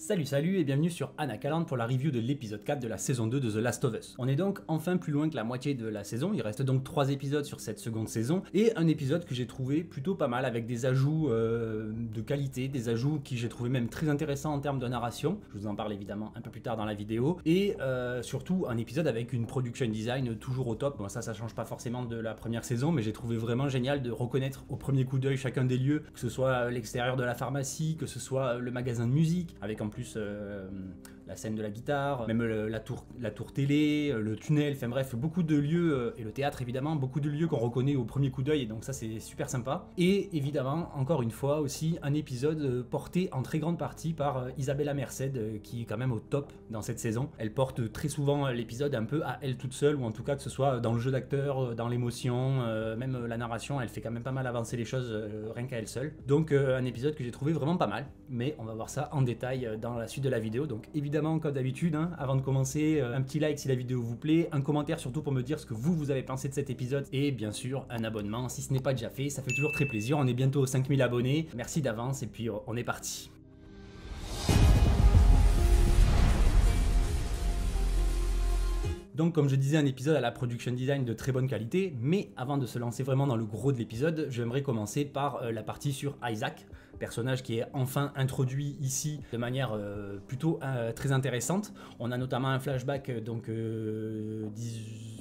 Salut et bienvenue sur Anacaland pour la review de l'épisode 4 de la saison 2 de The Last of Us. On est donc enfin plus loin que la moitié de la saison, il reste donc 3 épisodes sur cette seconde saison, et un épisode que j'ai trouvé plutôt pas mal avec des ajouts de qualité, des ajouts qui j'ai trouvé même très intéressants en termes de narration, je vous en parle évidemment un peu plus tard dans la vidéo, et surtout un épisode avec une production design toujours au top. Bon, ça change pas forcément de la première saison, mais j'ai trouvé vraiment génial de reconnaître au premier coup d'œil chacun des lieux, que ce soit l'extérieur de la pharmacie, que ce soit le magasin de musique, avec en plus la scène de la guitare, même la tour télé, le tunnel, enfin bref, beaucoup de lieux, et le théâtre évidemment, beaucoup de lieux qu'on reconnaît au premier coup d'œil, et donc ça c'est super sympa. Et évidemment, encore une fois aussi, un épisode porté en très grande partie par Isabella Merced, qui est quand même au top dans cette saison. Elle porte très souvent l'épisode un peu à elle toute seule, ou en tout cas que ce soit dans le jeu d'acteur, dans l'émotion, même la narration, elle fait quand même pas mal avancer les choses rien qu'à elle seule. Donc un épisode que j'ai trouvé vraiment pas mal, mais on va voir ça en détail dans la suite de la vidéo. Donc évidemment, comme d'habitude, avant de commencer, un petit like si la vidéo vous plaît, un commentaire surtout pour me dire ce que vous avez pensé de cet épisode, et bien sûr un abonnement si ce n'est pas déjà fait, ça fait toujours très plaisir. On est bientôt aux 5000 abonnés, merci d'avance, et puis on est parti. Donc comme je disais, un épisode à la production design de très bonne qualité, mais avant de se lancer vraiment dans le gros de l'épisode, j'aimerais commencer par la partie sur Isaac, personnage qui est enfin introduit ici de manière plutôt très intéressante. On a notamment un flashback donc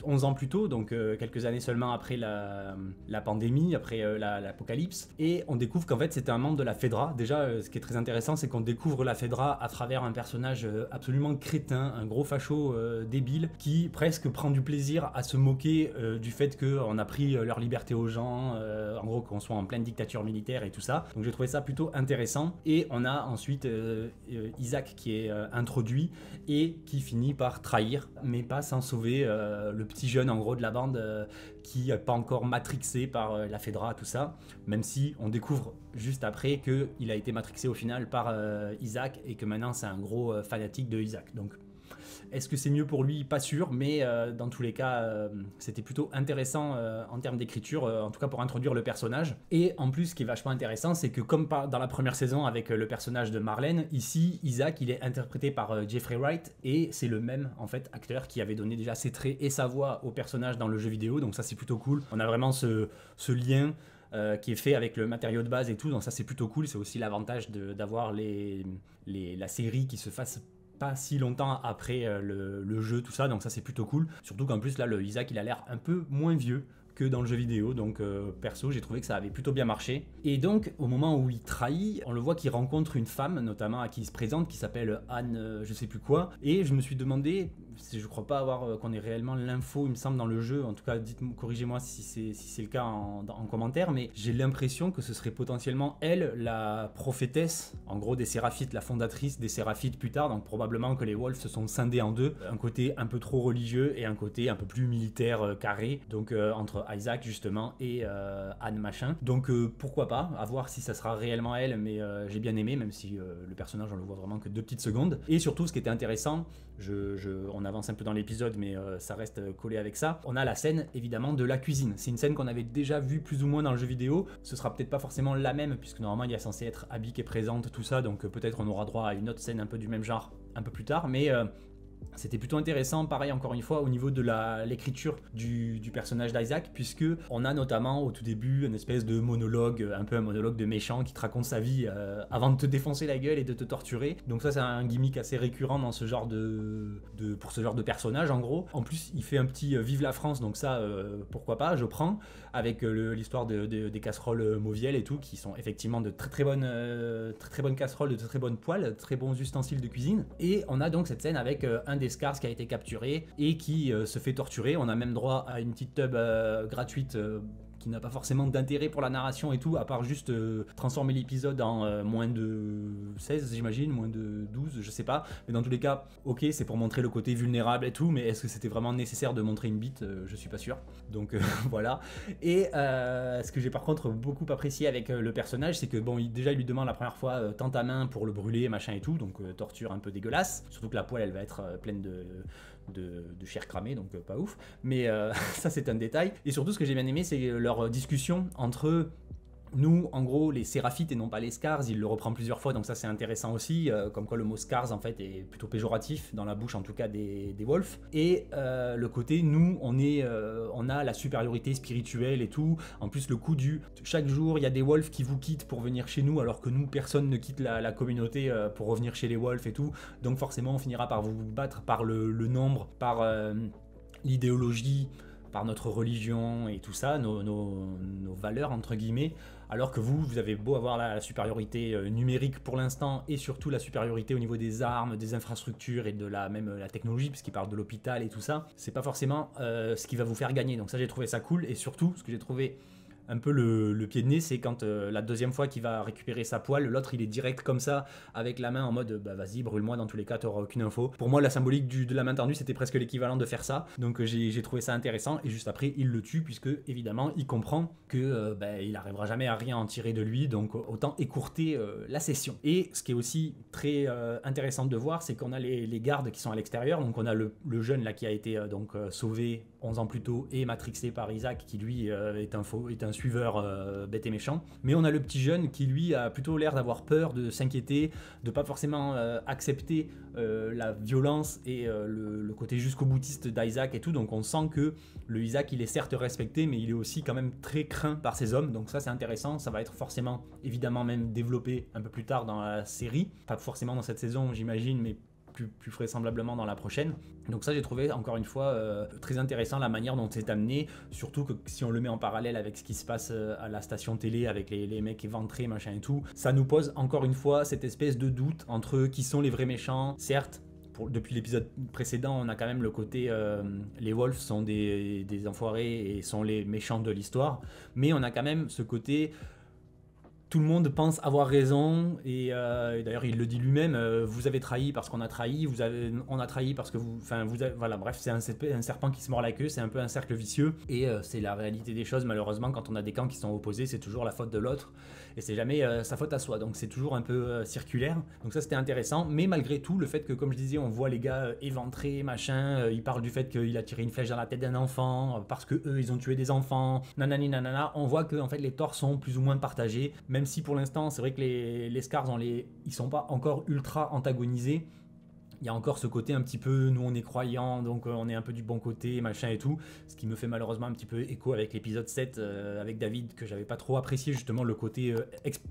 11 ans plus tôt, donc quelques années seulement après la pandémie, après l'apocalypse, et on découvre qu'en fait c'était un membre de la Fedra. Déjà ce qui est très intéressant, c'est qu'on découvre la Fedra à travers un personnage absolument crétin, un gros facho débile, qui presque prend du plaisir à se moquer du fait qu'on a pris leur liberté aux gens, en gros qu'on soit en pleine dictature militaire et tout ça. Donc j'ai trouvé ça plutôt intéressant. Et on a ensuite Isaac qui est introduit et qui finit par trahir, mais pas sans sauver le petit jeune en gros de la bande qui n'est pas encore matrixé par la Fedra, tout ça, même si on découvre juste après qu'il a été matrixé au final par Isaac, et que maintenant c'est un gros fanatique de Isaac. Donc est-ce que c'est mieux pour lui? Pas sûr, mais dans tous les cas, c'était plutôt intéressant en termes d'écriture, en tout cas pour introduire le personnage. Et en plus, ce qui est vachement intéressant, c'est que comme dans la première saison avec le personnage de Marlène, ici, Isaac, il est interprété par Jeffrey Wright, et c'est le même en fait acteur qui avait donné déjà ses traits et sa voix au personnage dans le jeu vidéo, donc ça c'est plutôt cool. On a vraiment ce lien qui est fait avec le matériau de base et tout, donc ça c'est plutôt cool. C'est aussi l'avantage d'avoir la série qui se fasse pas si longtemps après le jeu, tout ça, donc ça c'est plutôt cool. Surtout qu'en plus là, le Isaac il a l'air un peu moins vieux que dans le jeu vidéo, donc perso j'ai trouvé que ça avait plutôt bien marché. Et donc au moment où il trahit, on le voit qu'il rencontre une femme notamment à qui il se présente, qui s'appelle Anne je sais plus quoi, et je me suis demandé, je crois pas avoir qu'on ait réellement l'info il me semble dans le jeu, en tout cas corrigez-moi si c'est le cas en commentaire, mais j'ai l'impression que ce serait potentiellement elle la prophétesse en gros des Séraphites, la fondatrice des Séraphites plus tard. Donc probablement que les Wolves se sont scindés en deux, un côté un peu trop religieux et un côté un peu plus militaire carré, donc entre Isaac justement et Anne machin. Donc pourquoi pas, à voir si ça sera réellement elle, mais j'ai bien aimé, même si le personnage on le voit vraiment que 2 petites secondes. Et surtout ce qui était intéressant, on avance un peu dans l'épisode, mais ça reste collé avec ça, on a la scène évidemment de la cuisine. C'est une scène qu'on avait déjà vue plus ou moins dans le jeu vidéo, ce sera peut-être pas forcément la même puisque normalement il y a censé être Abby qui est présente, tout ça, donc peut-être on aura droit à une autre scène un peu du même genre un peu plus tard, mais c'était plutôt intéressant, pareil encore une fois au niveau de l'écriture du personnage d'Isaac, puisque on a notamment au tout début une espèce de monologue, un peu un monologue de méchant qui te raconte sa vie avant de te défoncer la gueule et de te torturer. Donc ça c'est un gimmick assez récurrent dans ce genre pour ce genre de personnage en gros. En plus il fait un petit vive la France, donc ça pourquoi pas, je prends, avec l'histoire des casseroles Mauviel et tout, qui sont effectivement de très bonnes casseroles, de très bonnes poêles, très bons ustensiles de cuisine. Et on a donc cette scène avec un des Scars qui a été capturé et qui se fait torturer. On a même droit à une petite tub gratuite qui n'a pas forcément d'intérêt pour la narration et tout, à part juste transformer l'épisode en moins de 16 j'imagine, moins de 12, je sais pas, mais dans tous les cas, ok, c'est pour montrer le côté vulnérable et tout, mais est-ce que c'était vraiment nécessaire de montrer une bite? Je suis pas sûr, donc voilà. Et ce que j'ai par contre beaucoup apprécié avec le personnage, c'est que bon, déjà il lui demande la première fois tends ta main pour le brûler, machin et tout, donc torture un peu dégueulasse, surtout que la poêle elle va être pleine de chair cramée, donc pas ouf, mais ça c'est un détail. Et surtout ce que j'ai bien aimé, c'est leur discussion entre Nous, en gros, les Séraphites et non pas les Scars, il le reprend plusieurs fois, donc ça c'est intéressant aussi, comme quoi le mot Scars en fait est plutôt péjoratif, dans la bouche en tout cas des Wolves. Et le côté, nous, on a la supériorité spirituelle et tout. En plus, le coup du chaque jour, il y a des Wolves qui vous quittent pour venir chez nous, alors que nous, personne ne quitte la communauté pour revenir chez les Wolves et tout. Donc forcément, on finira par vous battre par le nombre, par l'idéologie, par notre religion et tout ça, nos valeurs entre guillemets, alors que vous avez beau avoir la supériorité numérique pour l'instant et surtout la supériorité au niveau des armes, des infrastructures et de même la technologie, puisqu'il parle de l'hôpital et tout ça, c'est pas forcément ce qui va vous faire gagner. Donc ça j'ai trouvé ça cool, et surtout ce que j'ai trouvé un peu le pied de nez, c'est quand la deuxième fois qu'il va récupérer sa poêle, l'autre il est direct comme ça, avec la main en mode bah vas-y brûle-moi, dans tous les cas t'auras aucune info. Pour moi la symbolique de la main tendue c'était presque l'équivalent de faire ça, donc j'ai trouvé ça intéressant, et juste après il le tue, puisque évidemment il comprend que il n'arrivera jamais à rien en tirer de lui, donc autant écourter la session. Et ce qui est aussi très intéressant de voir, c'est qu'on a les gardes qui sont à l'extérieur, donc on a le jeune là qui a été sauvé 11 ans plus tôt et matrixé par Isaac, qui lui est un suiveur bête et méchant. Mais on a le petit jeune qui lui a plutôt l'air d'avoir peur, de s'inquiéter, de pas forcément accepter la violence et le côté jusqu'au boutiste d'Isaac et tout. Donc on sent que le Isaac il est certes respecté, mais il est aussi quand même très craint par ses hommes. Donc ça c'est intéressant, ça va être forcément évidemment même développé un peu plus tard dans la série. Pas forcément dans cette saison j'imagine, mais plus vraisemblablement dans la prochaine. Donc ça j'ai trouvé encore une fois très intéressant la manière dont c'est amené, surtout que si on le met en parallèle avec ce qui se passe à la station télé avec les mecs éventrés machin et tout, ça nous pose encore une fois cette espèce de doute entre qui sont les vrais méchants. Certes, depuis l'épisode précédent, on a quand même le côté les Wolves sont des enfoirés et sont les méchants de l'histoire, mais on a quand même ce côté tout le monde pense avoir raison, et d'ailleurs il le dit lui-même, vous avez trahi parce qu'on a trahi, on a trahi parce que voilà, bref, c'est un serpent qui se mord la queue, c'est un peu un cercle vicieux, et c'est la réalité des choses. Malheureusement, quand on a des camps qui sont opposés, c'est toujours la faute de l'autre, et c'est jamais sa faute à soi, donc c'est toujours un peu circulaire. Donc ça c'était intéressant, mais malgré tout, le fait que, comme je disais, on voit les gars éventrés, machin, ils parlent du fait qu'il a tiré une flèche dans la tête d'un enfant, parce que eux ils ont tué des enfants, nanani nanana, on voit que en fait les torts sont plus ou moins partagés, même si pour l'instant c'est vrai que les Scars ils sont pas encore ultra antagonisés. Il y a encore ce côté un petit peu, nous on est croyants, donc on est un peu du bon côté, machin et tout, ce qui me fait malheureusement un petit peu écho avec l'épisode 7 avec David, que j'avais pas trop apprécié, justement le côté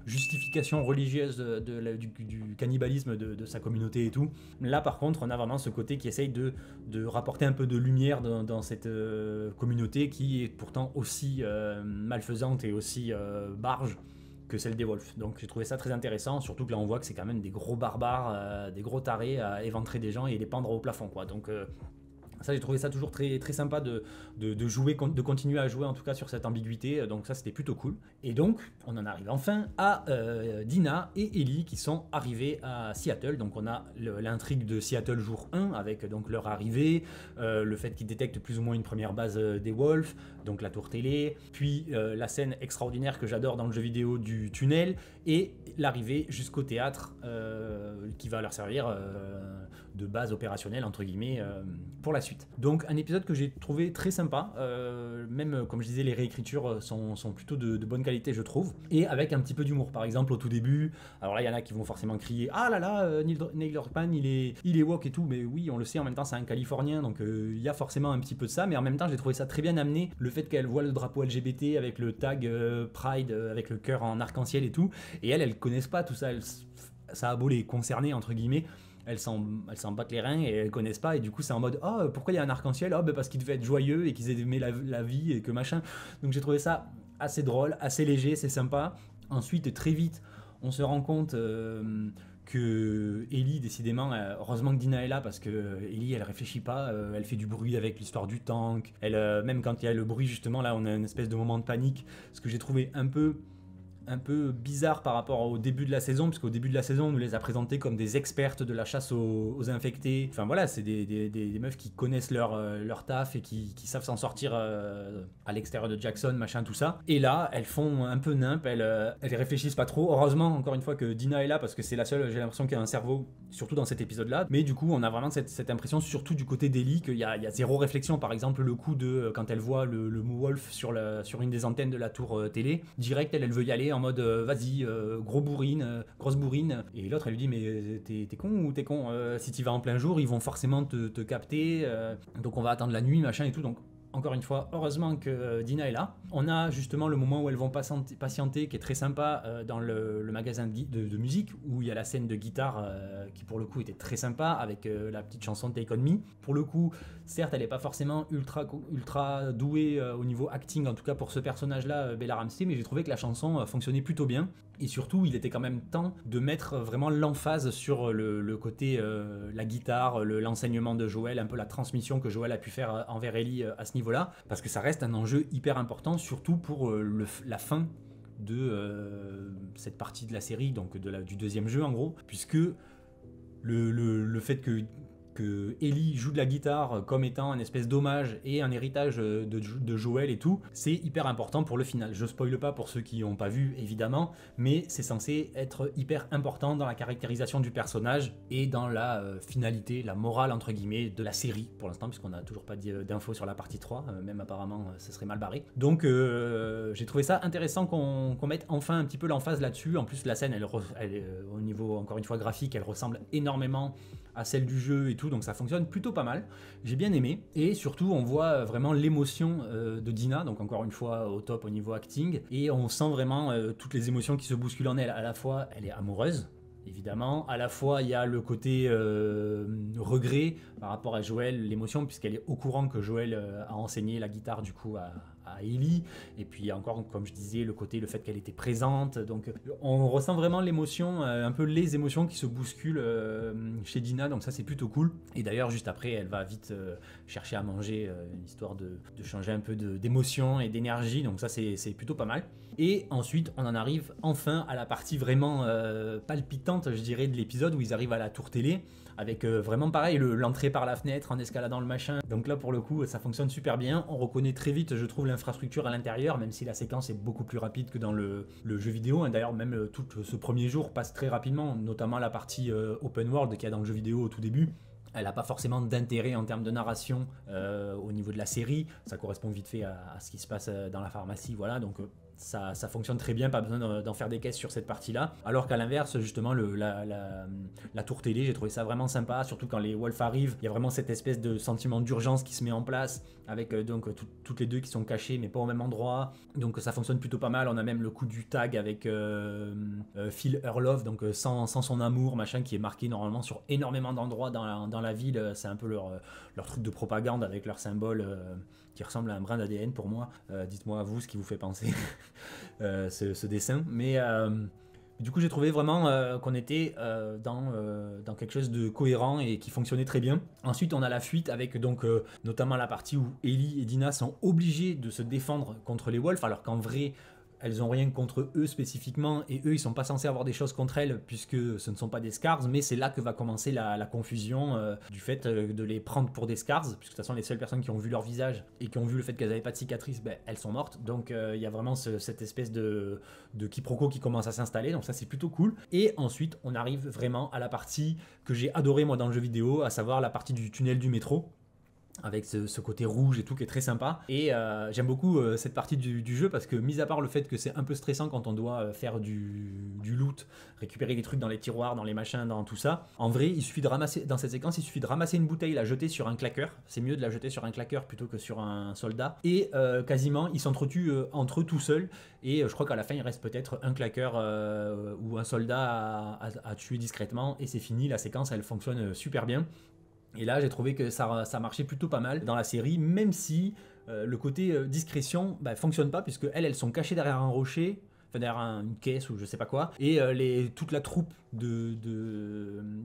justification religieuse du cannibalisme de sa communauté et tout. Là par contre on a vraiment ce côté qui essaye de rapporter un peu de lumière dans cette communauté qui est pourtant aussi malfaisante et aussi barge que celle des Wolves. Donc j'ai trouvé ça très intéressant, surtout que là on voit que c'est quand même des gros barbares, des gros tarés à éventrer des gens et les pendre au plafond, quoi. Donc ça j'ai trouvé ça toujours très, très sympa de jouer, de continuer à jouer en tout cas sur cette ambiguïté, donc ça c'était plutôt cool. Et donc on en arrive enfin à Dina et Ellie qui sont arrivés à Seattle. Donc on a l'intrigue de Seattle jour 1 avec donc leur arrivée, le fait qu'ils détectent plus ou moins une première base des Wolves, donc la tour télé, puis la scène extraordinaire que j'adore dans le jeu vidéo du tunnel, et l'arrivée jusqu'au théâtre qui va leur servir de base opérationnelle entre guillemets pour la suite. Donc un épisode que j'ai trouvé très sympa, même comme je disais les réécritures sont plutôt de bonne qualité je trouve, et avec un petit peu d'humour. Par exemple au tout début, alors là il y en a qui vont forcément crier ah là là Neil Druckmann il est woke et tout, mais oui on le sait, en même temps c'est un Californien, donc il y a forcément un petit peu de ça, mais en même temps j'ai trouvé ça très bien amené, le fait qu'elle voit le drapeau LGBT avec le tag Pride avec le cœur en arc-en-ciel et tout, et elles connaissent pas tout ça, ça a beau les concerner entre guillemets, elles s'en battent les reins et elles connaissent pas, et du coup c'est en mode oh pourquoi il y a un arc-en-ciel, oh parce qu'ils devaient être joyeux et qu'ils aimaient la vie et que machin. Donc j'ai trouvé ça assez drôle, assez léger, c'est sympa. Ensuite très vite on se rend compte que Ellie décidément, heureusement que Dina est là, parce que Ellie elle réfléchit pas, elle fait du bruit avec l'histoire du tank, elle, même quand il y a le bruit justement là on a une espèce de moment de panique, ce que j'ai trouvé un peu bizarre par rapport au début de la saison, puisqu'au début de la saison on nous les a présentés comme des expertes de la chasse aux infectés, enfin voilà, c'est des meufs qui connaissent leur taf et qui savent s'en sortir à l'extérieur de Jackson, machin, tout ça, et là elles font un peu nimp, elles réfléchissent pas trop. Heureusement encore une fois que Dina est là, parce que c'est la seule, j'ai l'impression, qui a un cerveau, surtout dans cet épisode là, mais du coup on a vraiment cette impression, surtout du côté d'Ellie, qu'il y a zéro réflexion. Par exemple le coup de quand elle voit le Wolf sur une des antennes de la tour télé, direct elle veut y aller en mode vas-y, grosse bourrine. Et l'autre elle lui dit mais t'es con ou t'es con, si tu vas en plein jour ils vont forcément te capter, donc on va attendre la nuit machin et tout. Donc encore une fois, heureusement que Dina est là. On a justement le moment où elles vont patienter qui est très sympa dans le magasin de musique, où il y a la scène de guitare qui pour le coup était très sympa avec la petite chanson de Take On Me. Pour le coup, certes, elle n'est pas forcément ultra douée au niveau acting, en tout cas pour ce personnage-là, Bella Ramsey, mais j'ai trouvé que la chanson fonctionnait plutôt bien. Et surtout, il était quand même temps de mettre vraiment l'emphase sur le côté la guitare, l'enseignement de Joël, un peu la transmission que Joël a pu faire envers Ellie à ce niveau-là, parce que ça reste un enjeu hyper important, surtout pour la fin de cette partie de la série, donc du deuxième jeu en gros, puisque le fait que Ellie joue de la guitare comme étant un espèce d'hommage et un héritage de Joël et tout, c'est hyper important pour le final. Je spoile pas pour ceux qui n'ont pas vu évidemment, mais c'est censé être hyper important dans la caractérisation du personnage et dans la finalité, la morale entre guillemets de la série pour l'instant, puisqu'on n'a toujours pas d'infos sur la partie 3, même apparemment ça serait mal barré. Donc j'ai trouvé ça intéressant qu'on mette enfin un petit peu l'emphase là-dessus. En plus la scène elle au niveau encore une fois graphique, elle ressemble énormément à celle du jeu et tout, donc ça fonctionne plutôt pas mal. J'ai bien aimé, et surtout on voit vraiment l'émotion de Dina, donc encore une fois au top au niveau acting, et on sent vraiment toutes les émotions qui se bousculent en elle. À la fois elle est amoureuse, évidemment, à la fois il y a le côté regret par rapport à Joël, l'émotion, puisqu'elle est au courant que Joël a enseigné la guitare du coup à Ellie, et puis encore comme je disais le fait qu'elle était présente, donc on ressent vraiment l'émotion, un peu les émotions qui se bousculent chez Dina, donc ça c'est plutôt cool. Et d'ailleurs juste après elle va vite chercher à manger, histoire de changer un peu d'émotion et d'énergie, donc ça c'est plutôt pas mal. Et ensuite on en arrive enfin à la partie vraiment palpitante je dirais de l'épisode, où ils arrivent à la tour télé, avec vraiment pareil l'entrée par la fenêtre en escaladant le machin. Donc là pour le coup ça fonctionne super bien, on reconnaît très vite je trouve l'infrastructure à l'intérieur, même si la séquence est beaucoup plus rapide que dans le jeu vidéo. D'ailleurs même tout ce premier jour passe très rapidement, notamment la partie open world qu'il y a dans le jeu vidéo au tout début. Elle n'a pas forcément d'intérêt en termes de narration au niveau de la série, ça correspond vite fait à ce qui se passe dans la pharmacie, voilà, donc ça fonctionne très bien, pas besoin d'en faire des caisses sur cette partie-là. Alors qu'à l'inverse, justement, la tour télé, j'ai trouvé ça vraiment sympa, surtout quand les Wolves arrivent, il y a vraiment cette espèce de sentiment d'urgence qui se met en place, avec donc toutes les deux qui sont cachées, mais pas au même endroit. Donc ça fonctionne plutôt pas mal. On a même le coup du tag avec Phil Urlov, donc sans son amour, machin, qui est marqué normalement sur énormément d'endroits dans la ville. C'est un peu leur truc de propagande avec leur symbole qui ressemble à un brin d'ADN pour moi. Dites-moi à vous ce qui vous fait penser ce dessin. Mais du coup j'ai trouvé vraiment qu'on était dans quelque chose de cohérent et qui fonctionnait très bien. Ensuite on a la fuite avec donc notamment la partie où Ellie et Dina sont obligées de se défendre contre les Wolves, alors qu'en vrai elles ont rien contre eux spécifiquement, et eux ils sont pas censés avoir des choses contre elles puisque ce ne sont pas des Scars, mais c'est là que va commencer la confusion du fait de les prendre pour des Scars, puisque de toute façon les seules personnes qui ont vu leur visage et qui ont vu le fait qu'elles n'avaient pas de cicatrices, elles sont mortes. Donc il y a vraiment cette espèce de quiproquo qui commence à s'installer, donc ça c'est plutôt cool. Et ensuite on arrive vraiment à la partie que j'ai adoré moi dans le jeu vidéo, à savoir la partie du tunnel du métro, avec ce côté rouge et tout qui est très sympa. Et j'aime beaucoup cette partie du jeu, parce que mis à part le fait que c'est un peu stressant quand on doit faire du loot, récupérer des trucs dans les tiroirs, dans les machins, dans tout ça, en vrai il suffit de ramasser, dans cette séquence il suffit de ramasser une bouteille, la jeter sur un claqueur, c'est mieux de la jeter sur un claqueur plutôt que sur un soldat, et quasiment ils s'entretuent entre eux tout seuls, et je crois qu'à la fin il reste peut-être un claqueur ou un soldat à tuer discrètement, et c'est fini, la séquence elle fonctionne super bien. Et là, j'ai trouvé que ça marchait plutôt pas mal dans la série, même si le côté discrétion fonctionne pas, puisque elles sont cachées derrière un rocher, enfin derrière une caisse ou je sais pas quoi, et toute la troupe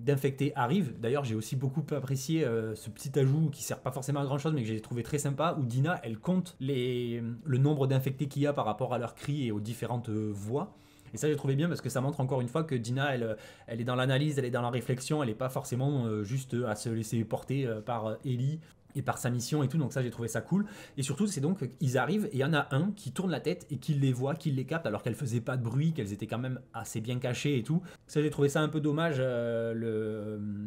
d'infectés arrive. D'ailleurs, j'ai aussi beaucoup apprécié ce petit ajout qui sert pas forcément à grand chose, mais que j'ai trouvé très sympa, où Dina, elle compte le nombre d'infectés qu'il y a par rapport à leurs cris et aux différentes voix. Et ça j'ai trouvé bien, parce que ça montre encore une fois que Dina elle est dans l'analyse, elle est dans la réflexion, elle n'est pas forcément juste à se laisser porter par Ellie et par sa mission et tout, donc ça j'ai trouvé ça cool. Et surtout c'est donc qu'ils arrivent et il y en a un qui tourne la tête et qui les voit, qui les capte alors qu'elles faisaient pas de bruit, qu'elles étaient quand même assez bien cachées et tout. Ça j'ai trouvé ça un peu dommage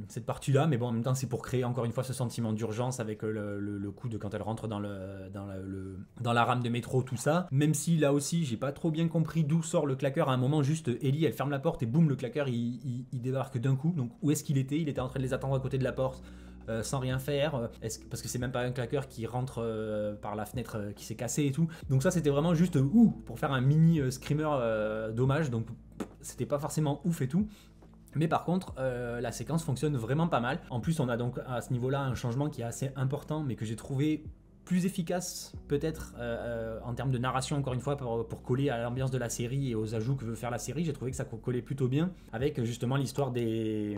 cette partie là, mais bon en même temps c'est pour créer encore une fois ce sentiment d'urgence avec le coup de quand elle rentre dans la rame de métro, tout ça. Même si là aussi j'ai pas trop bien compris d'où sort le claqueur à un moment, juste Ellie elle ferme la porte et boum le claqueur il débarque d'un coup. Donc où est-ce qu'il était? Il était en train de les attendre à côté de la porte. Sans rien faire, parce que c'est même pas un claqueur qui rentre par la fenêtre qui s'est cassé et tout. Donc ça c'était vraiment juste pour faire un mini screamer dommage, donc c'était pas forcément ouf et tout. Mais par contre, la séquence fonctionne vraiment pas mal. En plus, on a donc à ce niveau-là un changement qui est assez important, mais que j'ai trouvé plus efficace peut-être en termes de narration, encore une fois, pour coller à l'ambiance de la série et aux ajouts que veut faire la série. J'ai trouvé que ça collait plutôt bien avec justement l'histoire des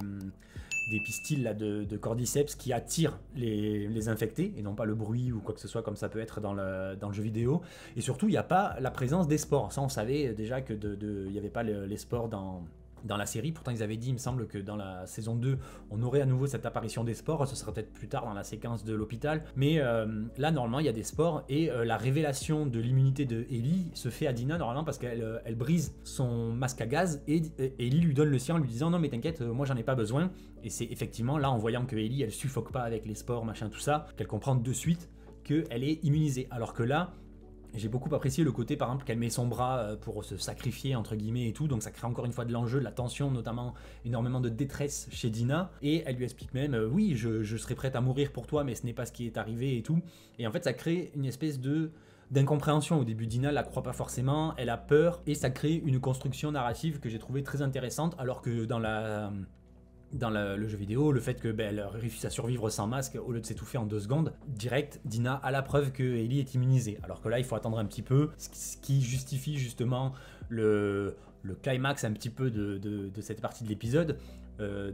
pistils là, de cordyceps qui attirent les infectés et non pas le bruit ou quoi que ce soit comme ça peut être dans le jeu vidéo. Et surtout, il n'y a pas la présence des spores. Ça, on savait déjà qu'il n'y avait pas les spores dans la série. Pourtant, ils avaient dit, il me semble, que dans la saison 2, on aurait à nouveau cette apparition des spores. Ce sera peut-être plus tard dans la séquence de l'hôpital. Mais là, normalement, il y a des spores. Et la révélation de l'immunité de Ellie se fait à Dina, normalement, parce qu'elle brise son masque à gaz. Et Ellie lui donne le sien en lui disant « Non, mais t'inquiète, moi, j'en ai pas besoin. » Et c'est effectivement là, en voyant que Ellie, elle suffoque pas avec les spores, machin, tout ça, qu'elle comprend de suite qu'elle est immunisée. Alors que là, j'ai beaucoup apprécié le côté, par exemple, qu'elle met son bras pour se sacrifier, entre guillemets, et tout. Donc ça crée encore une fois de l'enjeu, de la tension, notamment énormément de détresse chez Dina. Et elle lui explique même, oui, je serais prête à mourir pour toi, mais ce n'est pas ce qui est arrivé et tout. Et en fait, ça crée une espèce d'incompréhension. Au début, Dina la croit pas forcément, elle a peur, et ça crée une construction narrative que j'ai trouvé très intéressante, alors que dans le jeu vidéo, le fait que elle réussisse à survivre sans masque au lieu de s'étouffer en 2 secondes, direct, Dina a la preuve que Ellie est immunisée. Alors que là, il faut attendre un petit peu, ce qui justifie justement le climax un petit peu de cette partie de l'épisode,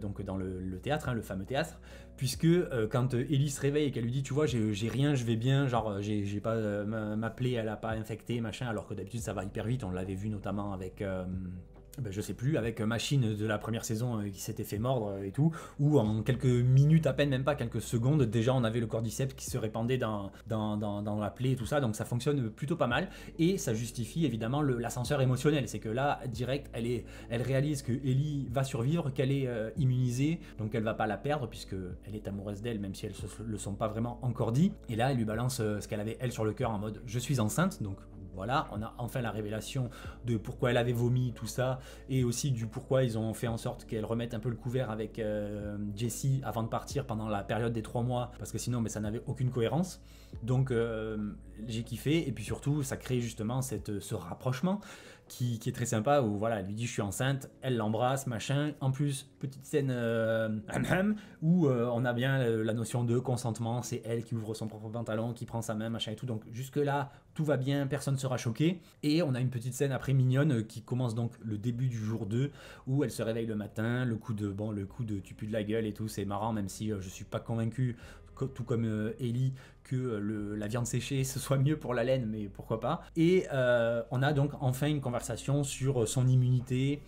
donc dans le théâtre, le fameux théâtre, puisque quand Ellie se réveille et qu'elle lui dit, tu vois, j'ai rien, je vais bien, genre j'ai pas ma plaie, elle a pas infecté, machin, alors que d'habitude ça va hyper vite, on l'avait vu notamment avec je sais plus, avec Machine de la première saison qui s'était fait mordre et tout, où en quelques minutes, à peine, même pas quelques secondes, déjà on avait le cordyceps qui se répandait dans la plaie et tout ça, donc ça fonctionne plutôt pas mal, et ça justifie évidemment l'ascenseur émotionnel, c'est que là, direct, elle réalise que Ellie va survivre, qu'elle est immunisée, donc elle va pas la perdre, puisqu'elle est amoureuse d'elle, même si elles ne le sont pas vraiment encore dit, et là elle lui balance ce qu'elle avait elle sur le cœur en mode « je suis enceinte », donc voilà, on a enfin la révélation de pourquoi elle avait vomi, tout ça, et aussi du pourquoi ils ont fait en sorte qu'elle remette un peu le couvert avec Jessie avant de partir pendant la période des 3 mois, parce que sinon ça n'avait aucune cohérence. Donc j'ai kiffé, et puis surtout ça crée justement ce rapprochement qui est très sympa, où voilà, elle lui dit je suis enceinte, elle l'embrasse, machin. En plus, petite scène où on a bien la notion de consentement, c'est elle qui ouvre son propre pantalon, qui prend sa main, machin et tout. Donc jusque là, tout va bien, personne ne sera choqué. Et on a une petite scène après mignonne qui commence donc le début du jour 2, où elle se réveille le matin, le coup de tu pues de la gueule et tout, c'est marrant, même si je suis pas convaincu, tout comme Ellie, que la viande séchée ce soit mieux pour la laine, mais pourquoi pas. Et on a donc enfin une conversation sur son immunité,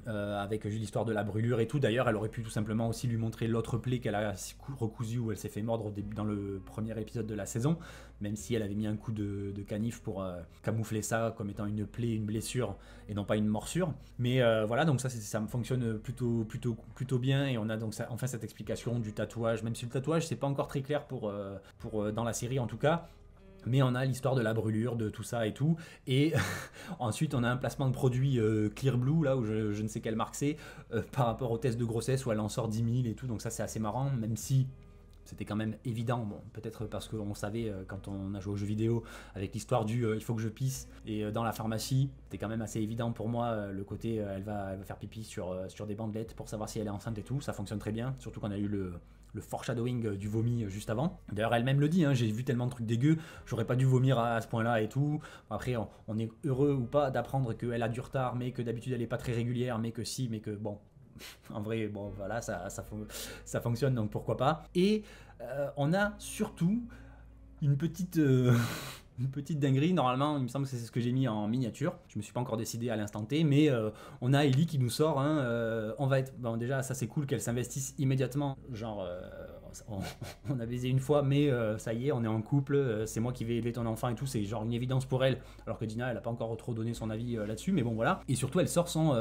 avec l'histoire de la brûlure et tout. D'ailleurs, elle aurait pu tout simplement aussi lui montrer l'autre plaie qu'elle a recousue, où elle s'est fait mordre dans le premier épisode de la saison, même si elle avait mis un coup de canif pour camoufler ça comme étant une plaie, une blessure, et non pas une morsure. Mais voilà, donc ça fonctionne plutôt bien, et on a donc enfin cette explication du tatouage, même si le tatouage c'est pas encore très clair pour dans la série en tout cas. Mais on a l'histoire de la brûlure, de tout ça et tout. Et ensuite, on a un placement de produit Clear Blue, là où je ne sais quelle marque c'est, par rapport au test de grossesse où elle en sort 10 000 et tout. Donc ça, c'est assez marrant, même si c'était quand même évident. Bon, peut-être parce qu'on savait quand on a joué aux jeux vidéo, avec l'histoire du il faut que je pisse. Et dans la pharmacie, c'était quand même assez évident pour moi, le côté elle va faire pipi sur des bandelettes pour savoir si elle est enceinte et tout. Ça fonctionne très bien, surtout qu'on a eu le foreshadowing du vomi juste avant. D'ailleurs, elle-même le dit, hein, j'ai vu tellement de trucs dégueux, j'aurais pas dû vomir à ce point-là et tout. Après, on est heureux ou pas d'apprendre qu'elle a du retard, mais que d'habitude elle est pas très régulière, mais que si, mais que bon, en vrai, bon, voilà, ça fonctionne, donc pourquoi pas. Et on a surtout une petite dinguerie. Normalement, il me semble que c'est ce que j'ai mis en miniature. Je me suis pas encore décidé à l'instant T, mais on a Ellie qui nous sort. On va être, bon, déjà, ça c'est cool qu'elle s'investisse immédiatement. Genre, on a baisé une fois, mais ça y est, on est en couple, c'est moi qui vais élever ton enfant et tout, c'est genre une évidence pour elle, alors que Dina, elle a pas encore trop donné son avis là-dessus, mais bon voilà. Et surtout, elle sort son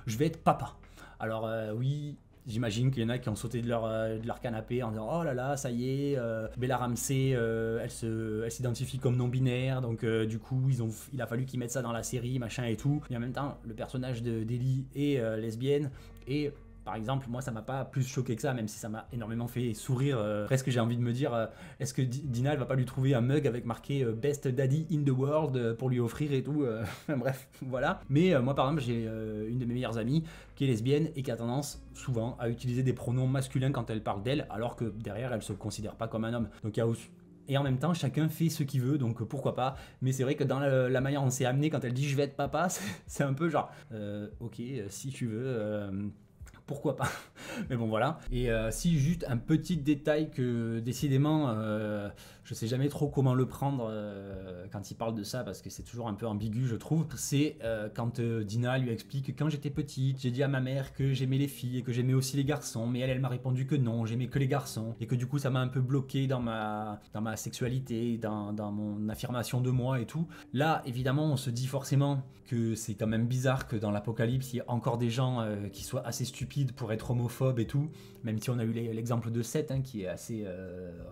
je vais être papa. Alors oui, j'imagine qu'il y en a qui ont sauté de leur canapé en disant oh là là, ça y est, Bella Ramsey, elle s'identifie comme non-binaire, donc du coup il a fallu qu'ils mettent ça dans la série, machin et tout. Et en même temps, le personnage d'Ellie est lesbienne, et par exemple, moi ça m'a pas plus choqué que ça, même si ça m'a énormément fait sourire. Presque j'ai envie de me dire, est-ce que Dina elle va pas lui trouver un mug avec marqué Best Daddy in the World pour lui offrir et tout. Bref, voilà. Mais moi par exemple, j'ai une de mes meilleures amies qui est lesbienne et qui a tendance souvent à utiliser des pronoms masculins quand elle parle d'elle, alors que derrière elle se considère pas comme un homme. Donc il y a aussi. Et en même temps, chacun fait ce qu'il veut, donc pourquoi pas. Mais c'est vrai que dans la manière dont on s'est amené, quand elle dit je vais être papa, c'est un peu genre, ok, si tu veux, pourquoi pas. Mais bon voilà. Et si juste un petit détail que décidément je sais jamais trop comment le prendre quand il parle de ça, parce que c'est toujours un peu ambigu je trouve, c'est quand Dina lui explique que quand j'étais petite j'ai dit à ma mère que j'aimais les filles et que j'aimais aussi les garçons, mais elle m'a répondu que non, j'aimais que les garçons, et que du coup ça m'a un peu bloqué dans ma sexualité, dans mon affirmation de moi et tout. Là évidemment on se dit forcément que c'est quand même bizarre que dans l'apocalypse il y ait encore des gens qui soient assez stupides pour être homophobes et tout, même si on a eu l'exemple de Seth qui est assez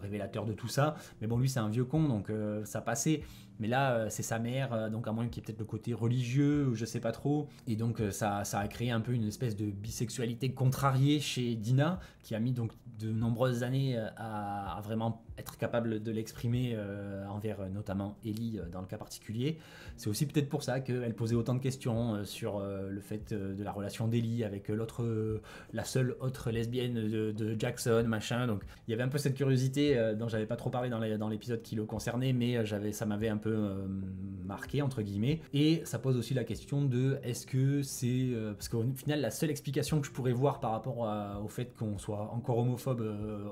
révélateur de tout ça, mais bon lui c'est un vieux con donc ça passait, mais là c'est sa mère, donc à moins qu'il y ait peut-être le côté religieux ou je sais pas trop, et donc ça a créé un peu une espèce de bisexualité contrariée chez Dina, qui a mis donc de nombreuses années à vraiment être capable de l'exprimer envers notamment Ellie dans le cas particulier. C'est aussi peut-être pour ça qu'elle posait autant de questions sur le fait de la relation d'Ellie avec la seule autre lesbienne de Jackson, machin. Donc il y avait un peu cette curiosité dont j'avais pas trop parlé dans l'épisode qui le concernait, mais ça m'avait un peu marqué entre guillemets. Et ça pose aussi la question de est-ce que c'est parce qu'au final la seule explication que je pourrais voir par rapport au fait qu'on soit encore homophobe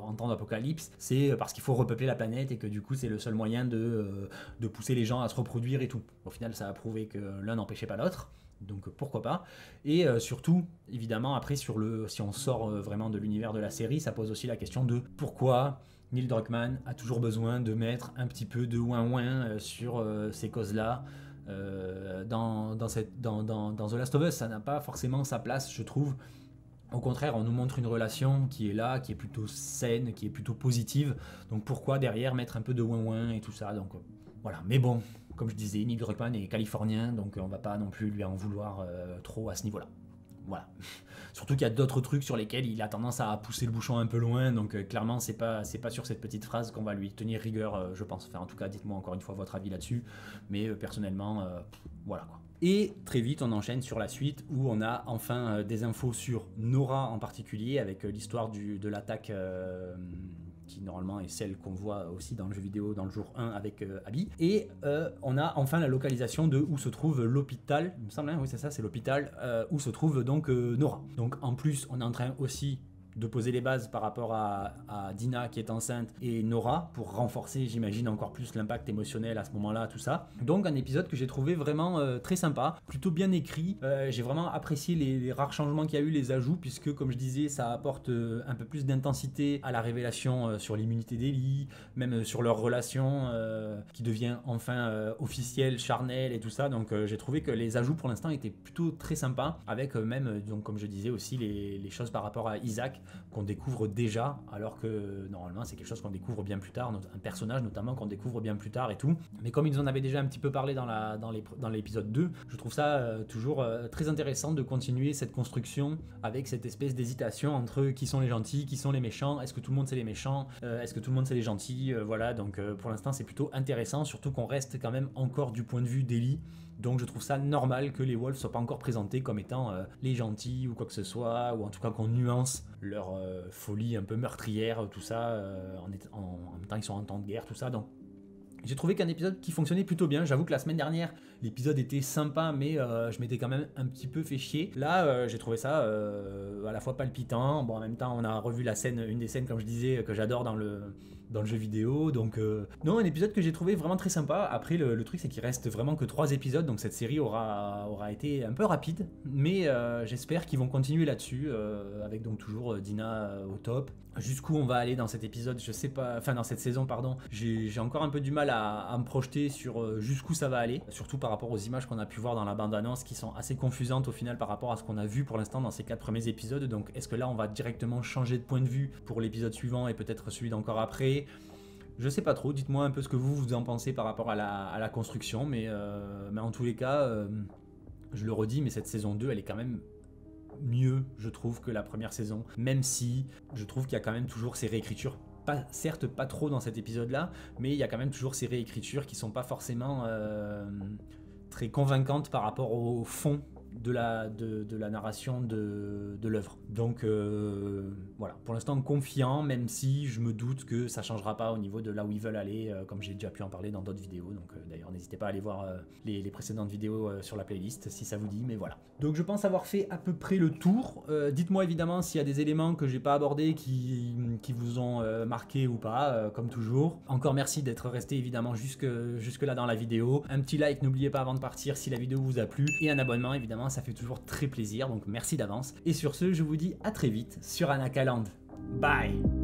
en temps d'apocalypse, c'est parce qu'il faut repeupler la planète et que du coup c'est le seul moyen de pousser les gens à se reproduire et tout. Au final ça a prouvé que l'un n'empêchait pas l'autre, donc pourquoi pas. Et surtout évidemment après si on sort vraiment de l'univers de la série, ça pose aussi la question de pourquoi Neil Druckmann a toujours besoin de mettre un petit peu de ouin-ouin sur ces causes-là. Dans The Last of Us, ça n'a pas forcément sa place, je trouve. Au contraire, on nous montre une relation qui est là, qui est plutôt saine, qui est plutôt positive. Donc pourquoi derrière mettre un peu de ouin-ouin et tout ça. Donc voilà. Mais bon, comme je disais, Neil Druckmann est californien, donc on va pas non plus lui en vouloir trop à ce niveau-là. Voilà. Surtout qu'il y a d'autres trucs sur lesquels il a tendance à pousser le bouchon un peu loin, donc clairement c'est pas sur cette petite phrase qu'on va lui tenir rigueur, je pense. Enfin en tout cas, dites-moi encore une fois votre avis là-dessus, mais personnellement, voilà quoi. Et très vite on enchaîne sur la suite où on a enfin des infos sur Nora en particulier, avec l'histoire de l'attaque qui normalement est celle qu'on voit aussi dans le jeu vidéo dans le jour 1 avec Abby. Et on a enfin la localisation de où se trouve l'hôpital, il me semble, oui c'est ça, c'est l'hôpital où se trouve donc Nora. Donc en plus on est en train aussi de poser les bases par rapport à Dina qui est enceinte et Nora pour renforcer, j'imagine, encore plus l'impact émotionnel à ce moment-là, tout ça. Donc un épisode que j'ai trouvé vraiment très sympa, plutôt bien écrit. J'ai vraiment apprécié les rares changements qu'il y a eu, les ajouts, puisque comme je disais, ça apporte un peu plus d'intensité à la révélation sur l'immunité d'Ellie, même sur leur relation qui devient enfin officielle, charnelle et tout ça. Donc j'ai trouvé que les ajouts pour l'instant étaient plutôt très sympas, avec même, donc comme je disais aussi, les choses par rapport à Isaac qu'on découvre déjà, alors que normalement c'est quelque chose qu'on découvre bien plus tard, un personnage notamment qu'on découvre bien plus tard et tout. Mais comme ils en avaient déjà un petit peu parlé dans l'épisode 2, je trouve ça toujours très intéressant de continuer cette construction avec cette espèce d'hésitation entre qui sont les gentils, qui sont les méchants, est-ce que tout le monde c'est les méchants, est-ce que tout le monde c'est les gentils, voilà. Donc pour l'instant c'est plutôt intéressant, surtout qu'on reste quand même encore du point de vue d'Ellie. Donc je trouve ça normal que les Wolves soient pas encore présentés comme étant les gentils ou quoi que ce soit, ou en tout cas qu'on nuance leur folie un peu meurtrière, tout ça, en même temps ils sont en temps de guerre, tout ça. Donc J'ai trouvé qu'un épisode qui fonctionnait plutôt bien. J'avoue que la semaine dernière, l'épisode était sympa, mais je m'étais quand même un petit peu fait chier. Là, j'ai trouvé ça à la fois palpitant. Bon, en même temps, on a revu la scène, une des scènes, comme je disais, que j'adore dans le jeu vidéo. Donc, non, un épisode que j'ai trouvé vraiment très sympa. Après, le truc, c'est qu'il reste vraiment que 3 épisodes. Donc, cette série aura été un peu rapide. Mais j'espère qu'ils vont continuer là-dessus. Avec donc toujours Dina au top. Jusqu'où on va aller dans cet épisode, je sais pas, enfin dans cette saison, pardon. J'ai encore un peu du mal à me projeter sur jusqu'où ça va aller. Surtout par rapport aux images qu'on a pu voir dans la bande-annonce qui sont assez confusantes au final par rapport à ce qu'on a vu pour l'instant dans ces 4 premiers épisodes. Donc est-ce que là on va directement changer de point de vue pour l'épisode suivant et peut-être celui d'encore après? Je sais pas trop, dites-moi un peu ce que vous en pensez par rapport à la construction, mais en tous les cas, je le redis, mais cette saison 2 elle est quand même mieux, je trouve, que la première saison, même si je trouve qu'il y a quand même toujours ces réécritures, certes pas trop dans cet épisode-là, mais il y a quand même toujours ces réécritures qui sont pas forcément très convaincantes par rapport au fond de la narration de l'œuvre. Donc voilà, pour l'instant confiant, même si je me doute que ça changera pas au niveau de là où ils veulent aller, comme j'ai déjà pu en parler dans d'autres vidéos. Donc d'ailleurs n'hésitez pas à aller voir les précédentes vidéos sur la playlist si ça vous dit, mais voilà. Donc je pense avoir fait à peu près le tour. Dites-moi évidemment s'il y a des éléments que j'ai pas abordés qui vous ont marqué ou pas, comme toujours. Encore merci d'être resté évidemment jusque là dans la vidéo. Un petit like, n'oubliez pas avant de partir si la vidéo vous a plu, et un abonnement évidemment, ça fait toujours très plaisir, donc merci d'avance. Et sur ce, je vous dis à très vite sur Anakaland. Bye!